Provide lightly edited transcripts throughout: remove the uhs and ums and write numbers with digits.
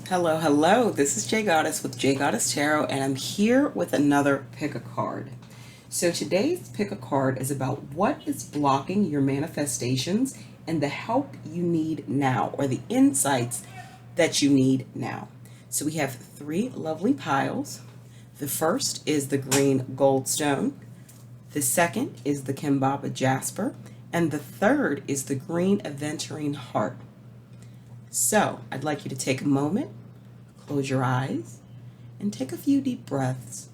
Hello, hello. This is J Goddess with J Goddess Tarot, and I'm here with another pick a card. So today's pick a card is about what is blocking your manifestations and the help you need now, or the insights that you need now. So we have three lovely piles. The first is the green goldstone. The second is the Kimbaba jasper, and the third is the green aventurine heart. So I'd like you to take a moment, close your eyes, and take a few deep breaths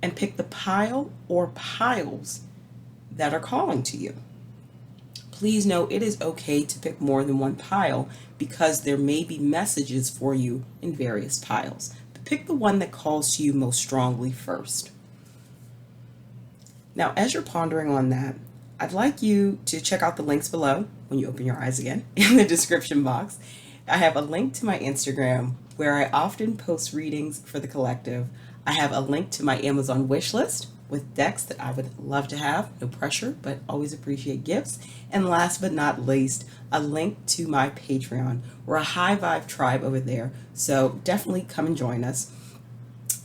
and pick the pile or piles that are calling to you. Please know it is okay to pick more than one pile because there may be messages for you in various piles. But pick the one that calls to you most strongly first. Now, as you're pondering on that, I'd like you to check out the links below when you open your eyes again in the description box. I have a link to my Instagram where I often post readings for the collective. I have a link to my Amazon wish list with decks that I would love to have. No pressure, but always appreciate gifts. And last but not least, a link to my Patreon. We're a high vibe tribe over there, so definitely come and join us.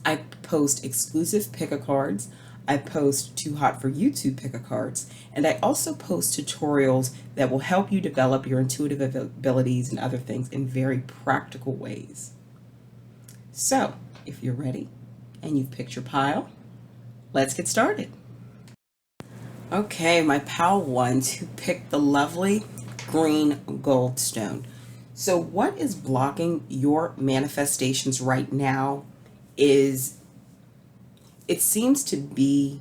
I post exclusive pick-a-cards. I post Too Hot for YouTube pick-a-cards, and I also post tutorials that will help you develop your intuitive abilities and other things in very practical ways. So, if you're ready and you've picked your pile, let's get started. Okay, my pal ones who picked the lovely green goldstone. So what is blocking your manifestations right now is it seems to be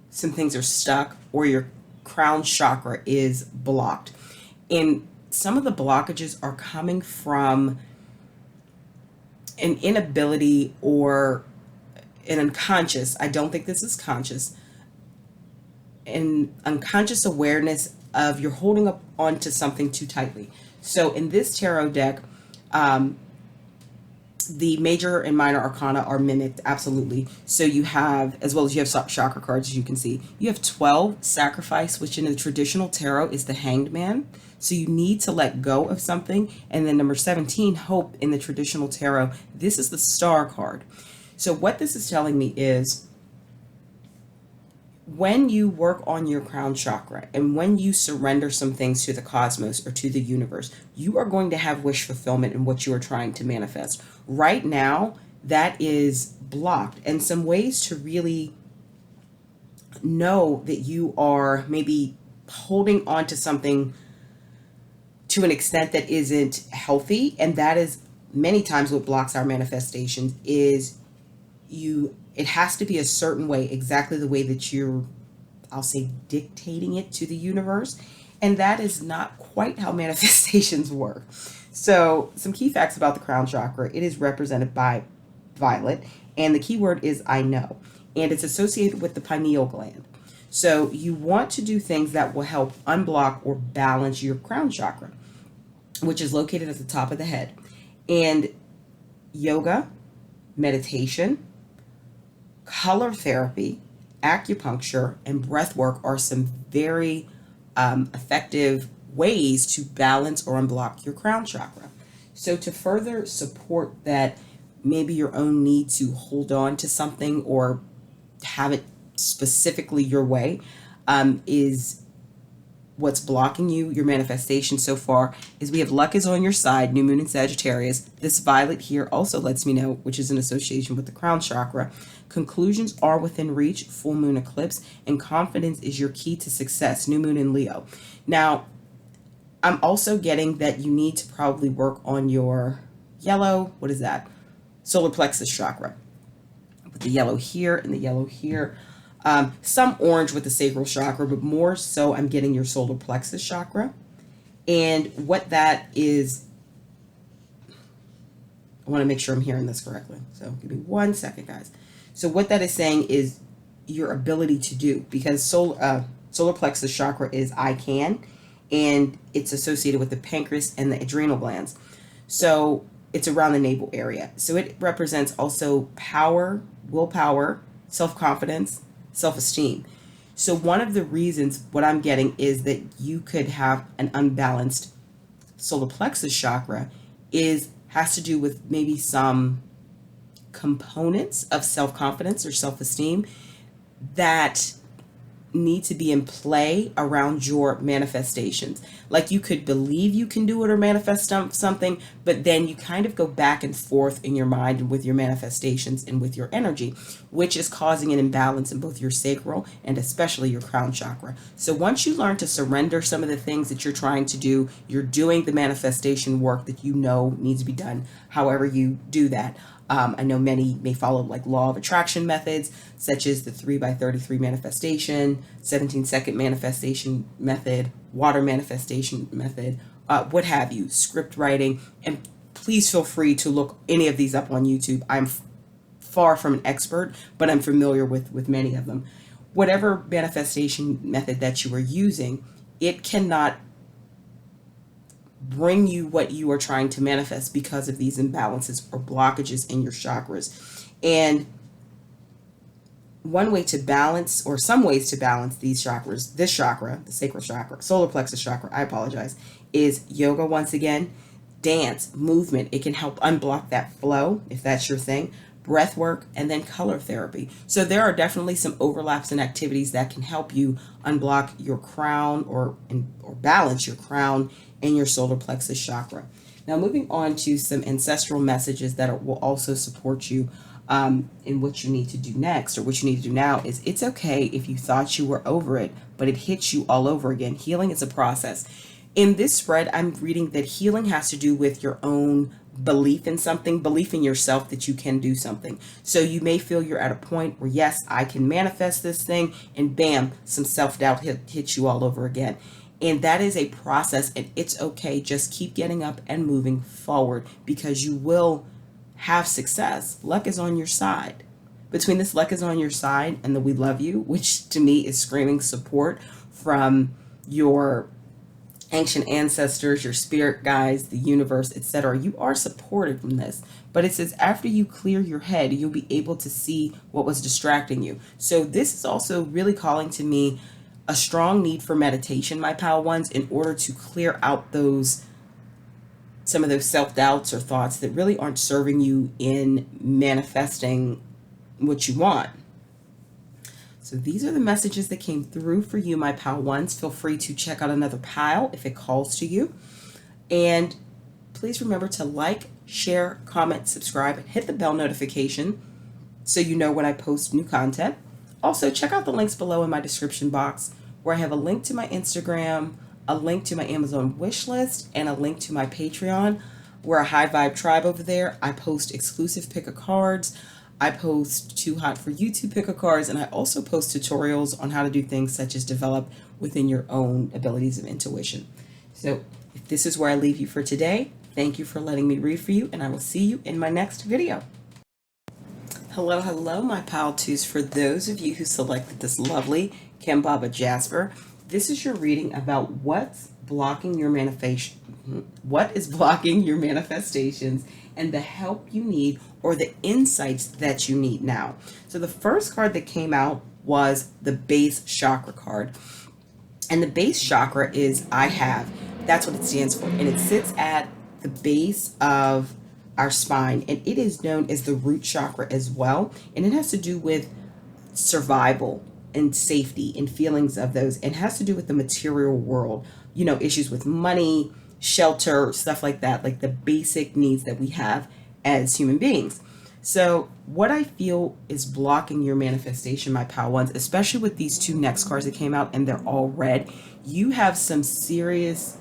some things are stuck or your crown chakra is blocked. And some of the blockages are coming from an inability or an unconscious, I don't think this is conscious, an unconscious awareness of you're holding up onto something too tightly. So in this tarot deck, the major and minor arcana are mimicked, absolutely. So you have, as well as you have chakra cards, as you can see, you have 12 sacrifice, which in the traditional tarot is the hanged man. So you need to let go of something. And then number 17, hope in the traditional tarot, this is the star card. So what this is telling me is when you work on your crown chakra and when you surrender some things to the cosmos or to the universe, you are going to have wish fulfillment in what you are trying to manifest. Right now, that is blocked. And some ways to really know that you are maybe holding on to something to an extent that isn't healthy, and that is many times what blocks our manifestations is it has to be a certain way, exactly the way that you're, I'll say, dictating it to the universe. And that is not quite how manifestations work. So some key facts about the crown chakra: it is represented by violet, and the key word is I know, and it's associated with the pineal gland. So you want to do things that will help unblock or balance your crown chakra, which is located at the top of the head. And yoga, meditation, color therapy, acupuncture, and breath work are some very effective ways to balance or unblock your crown chakra. So to further support that, maybe your own need to hold on to something or have it specifically your way is what's blocking your manifestation so far, is we have luck is on your side, new moon in Sagittarius. This violet here also lets me know, which is an association with the crown chakra. Conclusions are within reach, full moon eclipse, and confidence is your key to success, new moon in Leo. Now, I'm also getting that you need to probably work on your yellow, what is that? Solar plexus chakra. With the yellow here and the yellow here. Some orange with the sacral chakra, but more so I'm getting your solar plexus chakra. And what that is, I want to make sure I'm hearing this correctly. So give me 1 second, guys. So what that is saying is your ability to do, because solar plexus chakra is I can, and it's associated with the pancreas and the adrenal glands. So it's around the navel area. So it represents also power, willpower, self-confidence, self-esteem. So one of the reasons what I'm getting is that you could have an unbalanced solar plexus chakra is has to do with maybe some components of self-confidence or self-esteem that need to be in play around your manifestations. Like, you could believe you can do it or manifest something, but then you kind of go back and forth in your mind and with your manifestations and with your energy, which is causing an imbalance in both your sacral and especially your crown chakra. So once you learn to surrender some of the things that you're trying to do, you're doing the manifestation work that you know needs to be done, however you do that. I know many may follow like law of attraction methods, such as the 3x33 manifestation, 17-second manifestation method, water manifestation method, what have you, script writing. And please feel free to look any of these up on YouTube. I'm far from an expert, but I'm familiar with many of them. Whatever manifestation method that you are using, it cannot bring you what you are trying to manifest because of these imbalances or blockages in your chakras. And one way to balance, or some ways to balance these chakras, this chakra, the sacral chakra, solar plexus chakra, I apologize, is yoga once again, dance, movement. It can help unblock that flow if that's your thing, breath work, and then color therapy. So there are definitely some overlaps and activities that can help you unblock your crown or balance your crown and your solar plexus chakra. Now, moving on to some ancestral messages that will also support you in what you need to do next, or what you need to do now, is it's okay if you thought you were over it, but it hits you all over again. Healing is a process. In this spread, I'm reading that healing has to do with your own belief in something, belief in yourself that you can do something. So you may feel you're at a point where, yes, I can manifest this thing, and bam, some self-doubt hits you all over again. And that is a process, and it's okay. Just keep getting up and moving forward, because you will have success. Luck is on your side. Between this luck is on your side and the we love you, which to me is screaming support from your ancient ancestors, your spirit guides, the universe, etc., you are supported from this. But it says after you clear your head, you'll be able to see what was distracting you. So this is also really calling to me a strong need for meditation, my pal ones, in order to clear out some of those self-doubts or thoughts that really aren't serving you in manifesting what you want. So these are the messages that came through for you, my pal ones. Feel free to check out another pile if it calls to you. And please remember to like, share, comment, subscribe, and hit the bell notification so you know when I post new content. Also, check out the links below in my description box, where I have a link to my Instagram, a link to my Amazon wish list, and a link to my Patreon. We're a high vibe tribe over there. I post exclusive pick a cards. I post Too Hot for You to pick a cards, and I also post tutorials on how to do things such as develop within your own abilities of intuition. So if this is where I leave you for today, thank you for letting me read for you, and I will see you in my next video. Hello, hello, my pal twos. For those of you who selected this lovely Kambaba Jasper, this is your reading about what's blocking your what is blocking your manifestations, and the help you need, or the insights that you need now. So the first card that came out was the base chakra card. And the base chakra is I have. That's what it stands for. And it sits at the base of our spine, and it is known as the root chakra as well. And it has to do with survival and safety and feelings of those. It has to do with the material world, you know, issues with money, shelter, stuff like that, like the basic needs that we have as human beings. So what I feel is blocking your manifestation, my pal ones, especially with these two next cards that came out and they're all red, you have some serious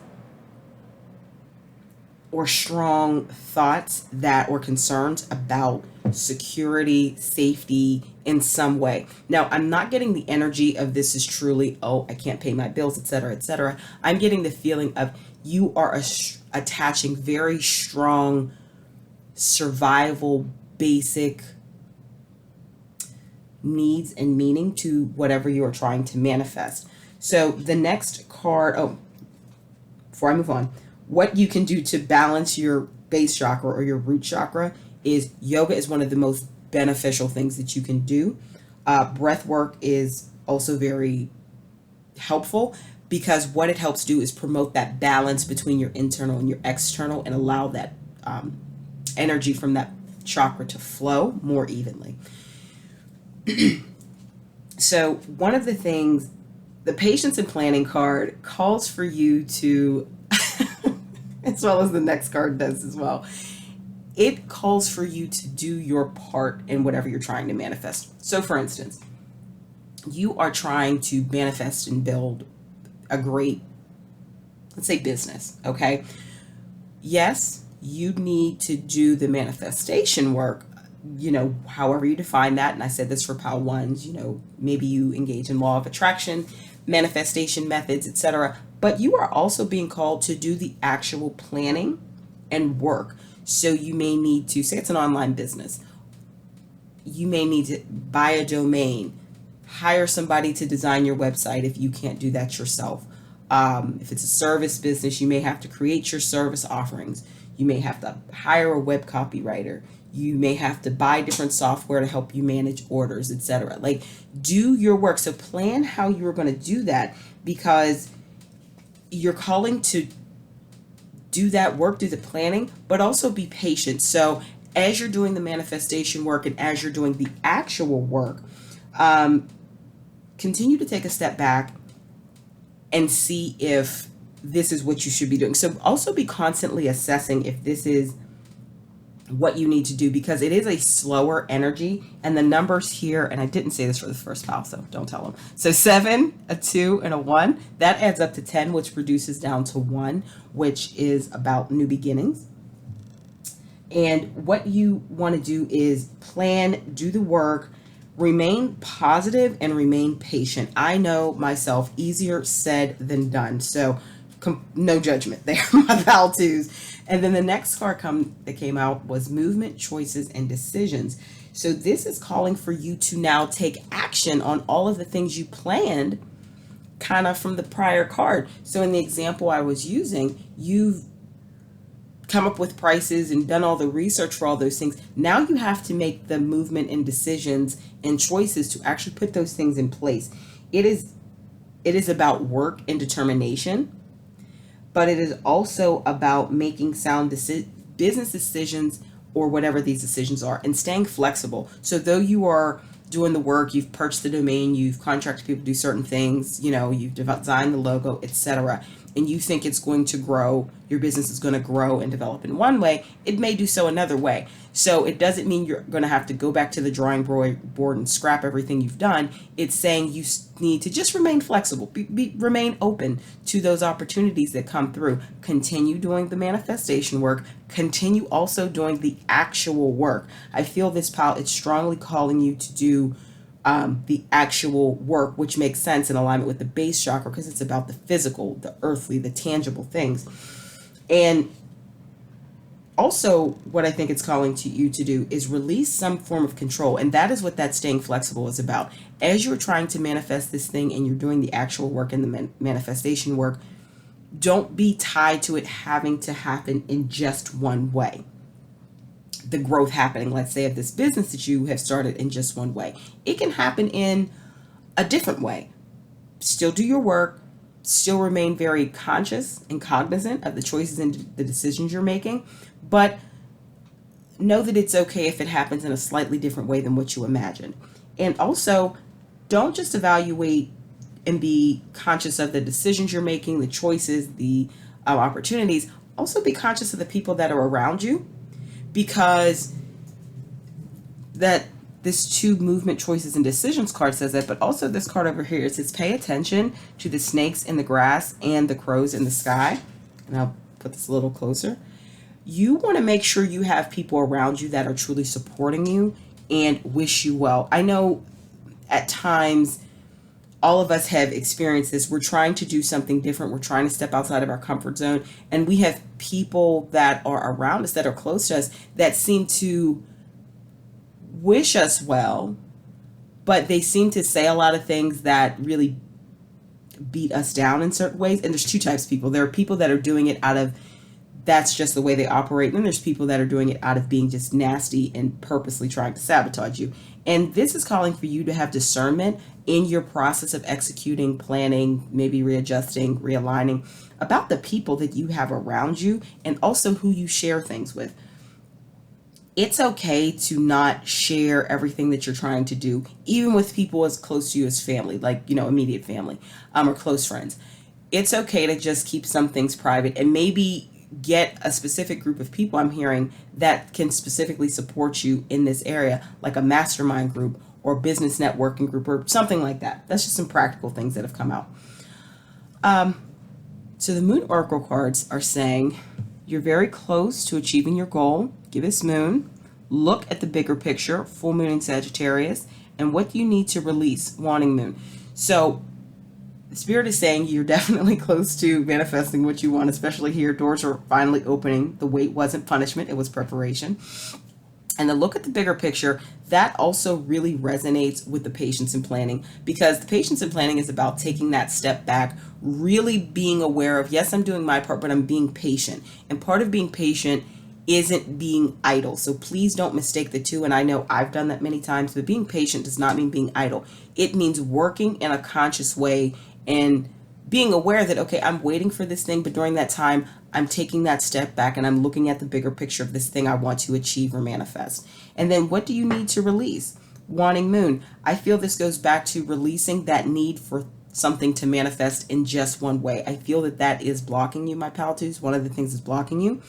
or strong thoughts that or concerns about security, safety in some way. Now, I'm not getting the energy of this is truly, oh, I can't pay my bills, etc., etc. I'm getting the feeling of you are attaching very strong survival, basic needs and meaning to whatever you are trying to manifest. So the next card, before I move on, what you can do to balance your base chakra or your root chakra is yoga is one of the most beneficial things that you can do. Breath work is also very helpful, because what it helps do is promote that balance between your internal and your external, and allow that energy from that chakra to flow more evenly. So one of the things, the patience and planning card calls for you to, as well as the next card does as well, it calls for you to do your part in whatever you're trying to manifest. So for instance, you are trying to manifest and build a great, let's say, business, okay? Yes, you need to do the manifestation work, however you define that. And I said this for Pile 1s, maybe you engage in law of attraction, manifestation methods, etc. But you are also being called to do the actual planning and work. So you may need to, say it's an online business, you may need to buy a domain, hire somebody to design your website if you can't do that yourself. If it's a service business, you may have to create your service offerings. You may have to hire a web copywriter. You may have to buy different software to help you manage orders, etc. Like, do your work. So plan how you're going to do that, because you're calling to do that work, do the planning, but also be patient. So as you're doing the manifestation work and as you're doing the actual work, continue to take a step back and see if this is what you should be doing. So also be constantly assessing if this is what you need to do, because it is a slower energy, and the numbers here, and I didn't say this for the first pile, so don't tell them. So 7, a 2, and a 1, that adds up to 10, which reduces down to 1, which is about new beginnings. And what you want to do is plan, do the work, remain positive, and remain patient. I know myself, easier said than done. So no judgment there, my Val 2s. And then the next card that came out was movement, choices, and decisions. So this is calling for you to now take action on all of the things you planned kind of from the prior card. So in the example I was using, you've come up with prices and done all the research for all those things. Now you have to make the movement and decisions and choices to actually put those things in place. It is about work and determination, but it is also about making sound business decisions, or whatever these decisions are, and staying flexible. So though you are doing the work, you've purchased the domain, you've contracted people to do certain things, you've designed the logo, etc., and you think it's going to grow, your business is going to grow and develop in one way, it may do so another way. So it doesn't mean you're going to have to go back to the drawing board and scrap everything you've done. It's saying you need to just remain flexible, remain open to those opportunities that come through. Continue doing the manifestation work. Continue also doing the actual work. I feel this pile, it's strongly calling you to do the actual work, which makes sense in alignment with the base chakra, because it's about the physical, the earthly, the tangible things. And also what I think it's calling to you to do is release some form of control. And that is what that staying flexible is about. As you're trying to manifest this thing and you're doing the actual work and the manifestation work, don't be tied to it having to happen in just one way. The growth happening, let's say, of this business that you have started in just one way. It can happen in a different way. Still do your work, still remain very conscious and cognizant of the choices and the decisions you're making, but know that it's okay if it happens in a slightly different way than what you imagined. And also, don't just evaluate and be conscious of the decisions you're making, the choices, the opportunities. Also be conscious of the people that are around you, because this 2 movement, choices, and decisions card says that, but also this card over here, it says pay attention to the snakes in the grass and the crows in the sky. And I'll put this a little closer. You want to make sure you have people around you that are truly supporting you and wish you well. I know at times all of us have experienced this. We're trying to do something different. We're trying to step outside of our comfort zone. And we have people that are around us, that are close to us, that seem to wish us well, but they seem to say a lot of things that really beat us down in certain ways. And there's 2 types of people. There are people that are doing it out of, that's just the way they operate. And then there's people that are doing it out of being just nasty and purposely trying to sabotage you. And this is calling for you to have discernment in your process of executing, planning, maybe readjusting, realigning, about the people that you have around you, and also who you share things with. it's okay to not share everything that you're trying to do, even with people as close to you as family, like, immediate family, or close friends. It's okay to just keep some things private and maybe get a specific group of people, I'm hearing, that can specifically support you in this area, like a mastermind group or business networking group or something like that. That's just some practical things that have come out. So the Moon Oracle cards are saying you're very close to achieving your goal. Give this moon. Look at the bigger picture, full moon in Sagittarius, and what you need to release, wanting moon. So the Spirit is saying you're definitely close to manifesting what you want, especially here. Doors are finally opening. The wait wasn't punishment, it was preparation. And the look at the bigger picture, that also really resonates with the patience and planning, because the patience and planning is about taking that step back, really being aware of, yes, I'm doing my part, but I'm being patient. And part of being patient isn't being idle. So please don't mistake the two. And I know I've done that many times, but being patient does not mean being idle. It means working in a conscious way and being aware that, okay, I'm waiting for this thing, but during that time, I'm taking that step back and I'm looking at the bigger picture of this thing I want to achieve or manifest. And then what do you need to release? Wanting moon. I feel this goes back to releasing that need for something to manifest in just one way. I feel that that is blocking you, my pal twos. One of the things is blocking you.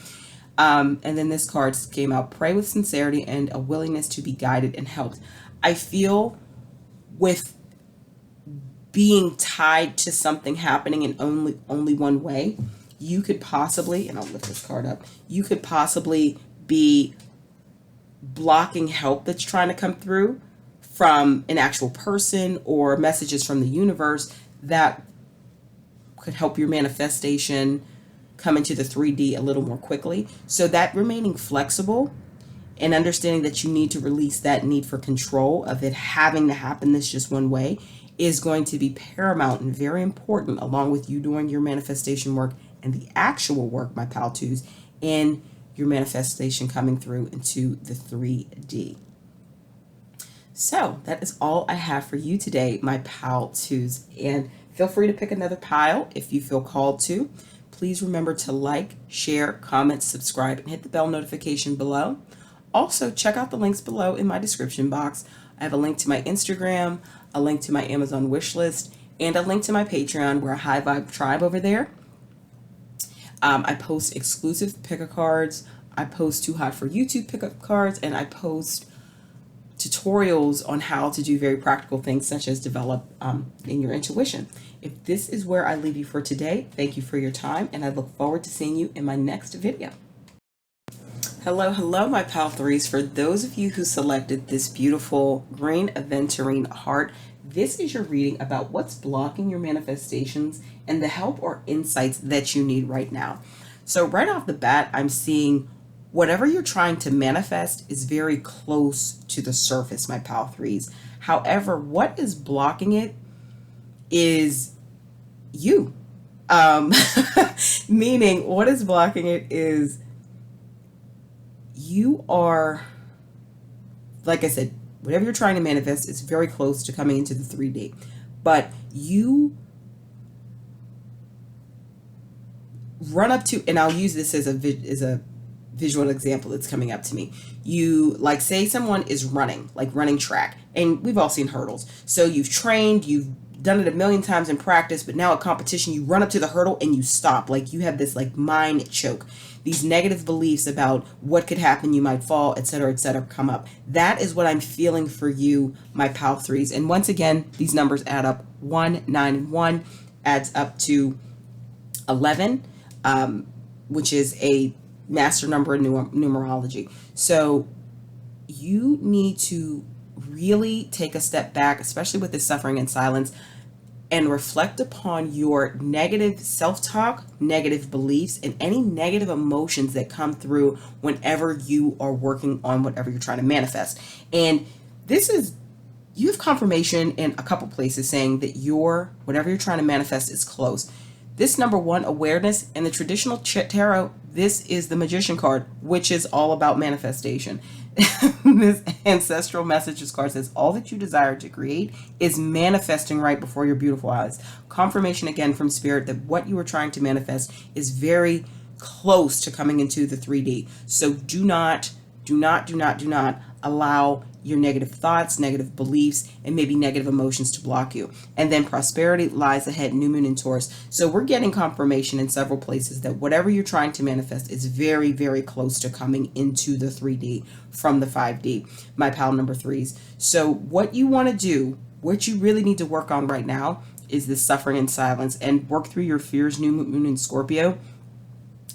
And then this card came out, pray with sincerity and a willingness to be guided and helped. I feel with being tied to something happening in only one way, you could possibly, and I'll lift this card up, you could possibly be blocking help that's trying to come through from an actual person or messages from the universe that could help your manifestation come into the 3D a little more quickly. So that remaining flexible and understanding that you need to release that need for control of it having to happen this just one way is going to be paramount and very important, along with you doing your manifestation work and the actual work, my pal twos, in your manifestation coming through into the 3D. So that is all I have for you today, my pal twos. And feel free to pick another pile if you feel called to. Please remember to like, share, comment, subscribe, and hit the bell notification below. Also, check out the links below in my description box. I have a link to my Instagram, a link to my Amazon wish list, and a link to my Patreon. We're a high vibe tribe over there. I post exclusive pick-up cards. I post Too Hot for YouTube pick-up cards, and I post tutorials on how to do very practical things such as develop in your intuition. If this is where I leave you for today, thank you for your time, and I look forward to seeing you in my next video. Hello, my pal threes. For those of you who selected this beautiful green aventurine heart, this is your reading about what's blocking your manifestations and the help or insights that you need right now. So right off the bat, I'm seeing whatever you're trying to manifest is very close to the surface, my pal threes. However, what is blocking it is you. Meaning, what is blocking it is you are, like I said, whatever you're trying to manifest is very close to coming into the 3D. But you run up to, and I'll use this as a visual example that's coming up to me. You, like, say someone is running, like running track, and we've all seen hurdles. So you've trained, you've done it a million times in practice, but now at competition, you run up to the hurdle and you stop. Like, you have this like mind choke. These negative beliefs about what could happen, you might fall, etc., come up. That is what I'm feeling for you, my pal threes. And once again, these numbers add up. 1, 9, and 1 adds up to 11, which is a master number in numerology. So you need to really take a step back, especially with this suffering in silence, and reflect upon your negative self-talk, negative beliefs, and any negative emotions that come through whenever you are working on whatever you're trying to manifest. And this is, you have confirmation in a couple places saying that whatever you're trying to manifest is close. This number 1, awareness, in the traditional tarot, this is the Magician card, which is all about manifestation. This ancestral messages card says all that you desire to create is manifesting right before your beautiful eyes. Confirmation again from Spirit that what you are trying to manifest is very close to coming into the 3D. So do not Do not, do not, do not allow your negative thoughts, negative beliefs, and maybe negative emotions to block you. And then prosperity lies ahead, new moon in Taurus. So we're getting confirmation in several places that whatever you're trying to manifest is very, very close to coming into the 3D from the 5D, my pal number threes. So what you want to do, what you really need to work on right now is this suffering in silence and work through your fears. New moon in Scorpio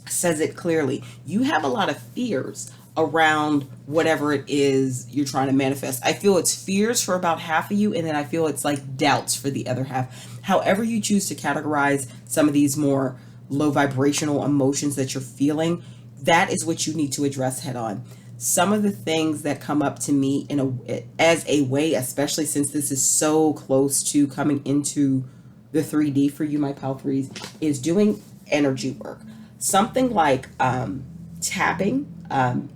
says it clearly. You have a lot of fears around whatever it is you're trying to manifest. I feel it's fears for about half of you, and then I feel it's like doubts for the other half. However you choose to categorize some of these more low vibrational emotions that you're feeling, that is what you need to address head on. Some of the things that come up to me as a way, especially since this is so close to coming into the 3D for you, my pal threes, is doing energy work. Something like tapping,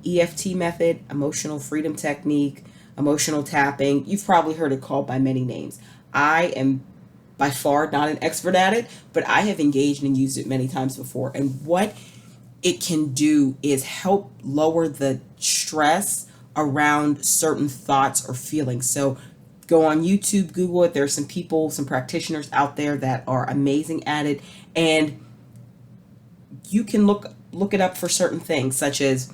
EFT method, emotional freedom technique, emotional tapping. You've probably heard it called by many names. I am by far not an expert at it, but I have engaged and used it many times before. And what it can do is help lower the stress around certain thoughts or feelings. So go on YouTube, Google it. There's some people, some practitioners out there that are amazing at it. And you can look it up for certain things, such as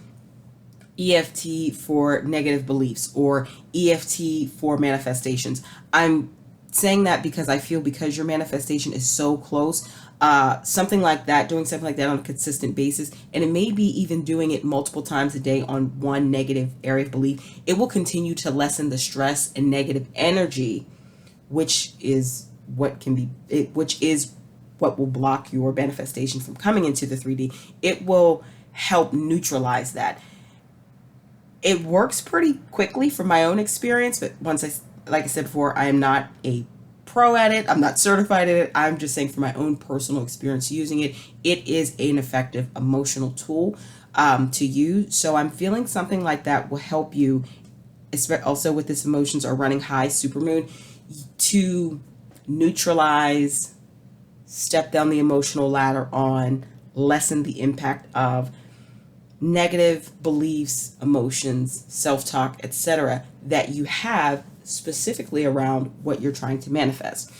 EFT for negative beliefs or EFT for manifestations. I'm saying that because I feel because your manifestation is so close, something like that, doing something like that on a consistent basis, and it may be even doing it multiple times a day on one negative area of belief, it will continue to lessen the stress and negative energy, which is what will block your manifestation from coming into the 3D. It will help neutralize that. It works pretty quickly from my own experience, but like I said before, I am not a pro at it. I'm not certified at it. I'm just saying from my own personal experience using it, it is an effective emotional tool to use. So I'm feeling something like that will help you, also with this emotions are running high supermoon, to neutralize, step down the emotional ladder on, lessen the impact of negative beliefs, emotions, self-talk, etc. that you have specifically around what you're trying to manifest.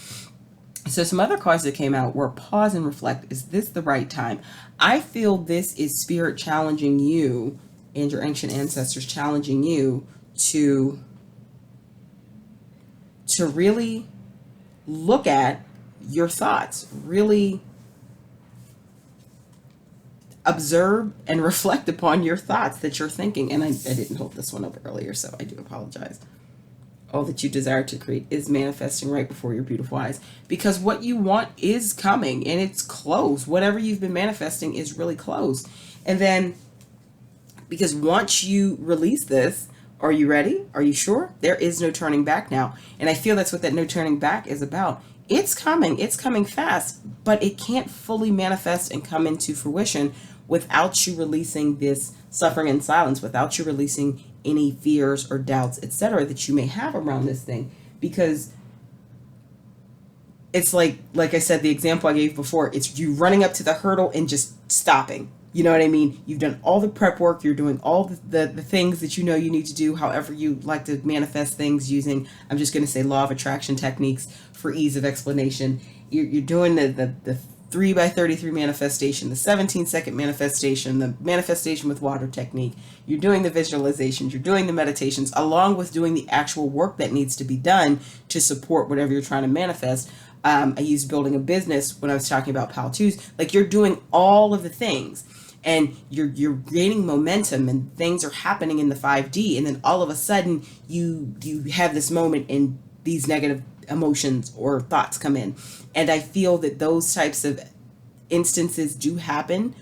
So some other cards that came out were pause and reflect. Is this the right time? I feel this is spirit challenging you and your ancient ancestors challenging you to really look at your thoughts, really observe and reflect upon your thoughts that you're thinking. And I didn't hold this one up earlier, so I do apologize. All that you desire to create is manifesting right before your beautiful eyes, because what you want is coming and it's close. Whatever you've been manifesting is really close. And then, because once you release this, are you ready? Are you sure? There is no turning back now. And I feel that's what that no turning back is about. It's coming fast, but it can't fully manifest and come into fruition without you releasing this suffering in silence, without you releasing any fears or doubts, etc., that you may have around this thing. Because it's like I said, the example I gave before, it's you running up to the hurdle and just stopping. You know what I mean? You've done all the prep work. You're doing all the things that you know you need to do, however you like to manifest things using, I'm just going to say, law of attraction techniques for ease of explanation. You're doing the 3x33 manifestation, the 17-second manifestation, the manifestation with water technique. You're doing the visualizations. You're doing the meditations, along with doing the actual work that needs to be done to support whatever you're trying to manifest. I used building a business when I was talking about Pal 2s. Like, you're doing all of the things. And you're gaining momentum and things are happening in the 5D, and then all of a sudden you have this moment and these negative emotions or thoughts come in. And I feel that those types of instances do happen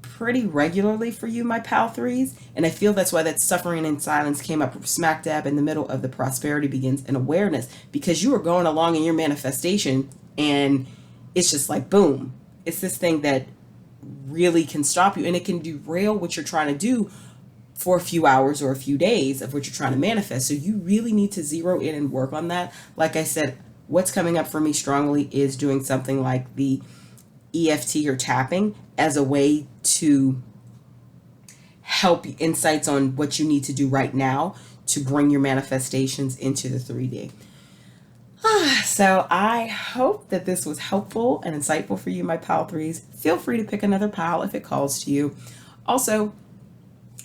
pretty regularly for you, my pal threes. And I feel that's why that suffering in silence came up smack dab in the middle of the prosperity begins and awareness, because you are going along in your manifestation and it's just like, boom, it's this thing that really can stop you, and it can derail what you're trying to do for a few hours or a few days of what you're trying to manifest. So you really need to zero in and work on that. Like I said, what's coming up for me strongly is doing something like the EFT or tapping as a way to help insights on what you need to do right now to bring your manifestations into the 3D. So I hope that this was helpful and insightful for you, my pile threes. Feel free to pick another pile if it calls to you. Also,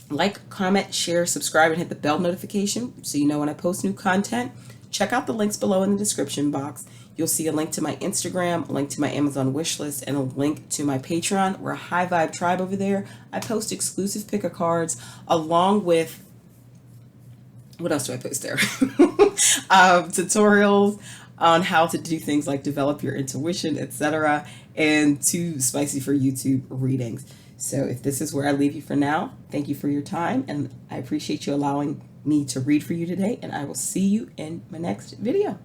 like, comment, share, subscribe, and hit the bell notification so you know when I post new content. Check out the links below in the description box. You'll see a link to my Instagram, a link to my Amazon wishlist, and a link to my Patreon. We're a high vibe tribe over there. I post exclusive pick a cards along with, what else do I post there? Tutorials on how to do things like develop your intuition, etc., and too spicy for YouTube readings. So if this is where I leave you for now, thank you for your time, and I appreciate you allowing me to read for you today, and I will see you in my next video.